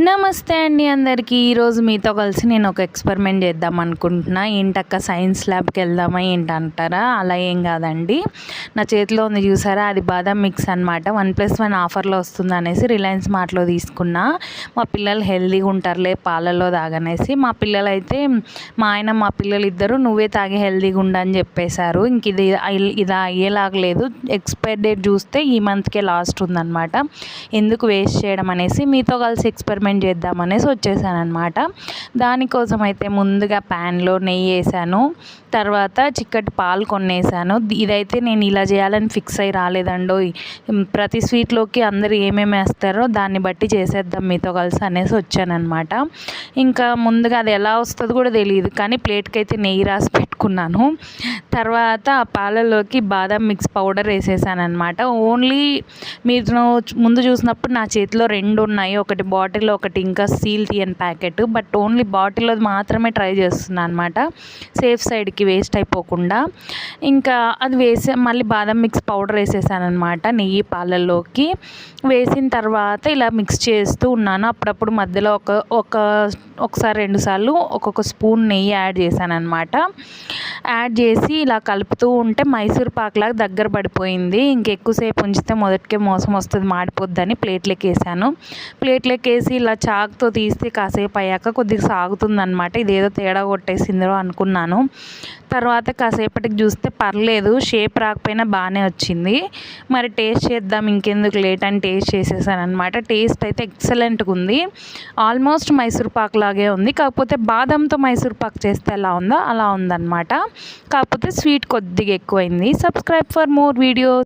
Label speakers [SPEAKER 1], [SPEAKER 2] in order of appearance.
[SPEAKER 1] నమస్తే అండి అందరికీ. ఈరోజు మీతో కలిసి నేను ఒక ఎక్స్పెరిమెంట్ చేద్దాం అనుకుంటున్నా. ఏంటక్క సైన్స్ ల్యాబ్కి వెళ్దామా ఏంటంటారా? అలా ఏం కాదండి. నా చేతిలో ఉంది చూసారా, అది బాదం మిక్స్ అనమాట. 1+1 ఆఫర్లో వస్తుంది అనేసి రిలయన్స్ మార్ట్లో తీసుకున్నా. మా పిల్లలు హెల్తీగా ఉంటారులే పాలల్లో తాగనేసి. మా పిల్లలు అయితే మా ఆయన మా పిల్లలు ఇద్దరు నువ్వే తాగి హెల్తీగా ఉండని చెప్పేశారు. ఇంక ఇది అయ్యేలాగలేదు. ఎక్స్పైర్ డేట్ చూస్తే ఈ మంత్కే లాస్ట్ ఉందన్నమాట. ఎందుకు వేస్ట్ చేయడం అనేసి మీతో కలిసి ఎక్స్పెరిమెంట్ చేద్దామనేసి వచ్చేసానమాట. దానికోసం అయితే ముందుగా ప్యాన్లో నెయ్యి వేసాను, తర్వాత చిక్కటి పాలు కొన్నేసాను. ఇదైతే నేను ఇలా చేయాలని ఫిక్స్ అయ్యి రాలేదండో. ప్రతి స్వీట్లోకి అందరూ ఏమేమి వేస్తారో దాన్ని బట్టి చేసేద్దాం మీతో కలిసి అనేసి వచ్చానమాట. ఇంకా ముందుగా అది ఎలా వస్తుందో కూడా తెలియదు, కానీ ప్లేట్కి అయితే నెయ్యి రాసి పెట్టుకున్నాను. తర్వాత ఆ పాలలోకి బాదం మిక్స్ పౌడర్ వేసేసానమాట. ఓన్లీ మీరు ముందు చూసినప్పుడు నా చేతిలో 2 ఉన్నాయి, ఒకటి బాటిల్ ఒకటి ఇంకా సీల్ తీయని ప్యాకెట్. బట్ ఓన్లీ బాటిల్లో మాత్రమే ట్రై చేస్తున్నాను అనమాట, సేఫ్ సైడ్కి వేస్ట్ అయిపోకుండా. ఇంకా అది మళ్ళీ బాదం మిక్స్ పౌడర్ వేసేసాను అనమాట నెయ్యి పాలల్లోకి. వేసిన తర్వాత ఇలా మిక్స్ చేస్తూ ఉన్నాను. అప్పుడప్పుడు మధ్యలో ఒకసారి 2 సార్లు ఒక్కొక్క స్పూన్ నెయ్యి యాడ్ చేశాను అనమాట. యాడ్ చేసి ఇలా కలుపుతూ ఉంటే మైసూర్ పాక్లాగా దగ్గర పడిపోయింది. ఇంకెక్కువసేపు ఉంచితే మొదటికే మోసం వస్తుంది, మాడిపోద్దని ప్లేట్లోకి వేసాను. ప్లేట్లోకి వేసి ఇలా చాకుతో తీస్తే కాసేపు అయ్యాక కొద్దిగా సాగుతుందనమాట. ఇదేదో తేడా కొట్టేసిందో అనుకున్నాను. తర్వాత కాసేపటికి చూస్తే పర్లేదు, షేప్ రాకపోయినా బాగానే వచ్చింది. మరి టేస్ట్ చేద్దాం ఇంకెందుకు లేట్ అని టేస్ట్ చేసేసాను అనమాట. టేస్ట్ అయితే ఎక్సలెంట్గా ఉంది. ఆల్మోస్ట్ మైసూర్ పాక్ లాగే ఉంది, కాకపోతే బాదంతో మైసూర్ పాక్ చేస్తే ఎలా ఉందో అలా ఉందన్నమాట. కాకపోతే స్వీట్ కొద్దిగా ఎక్కువైంది. Subscribe for more videos.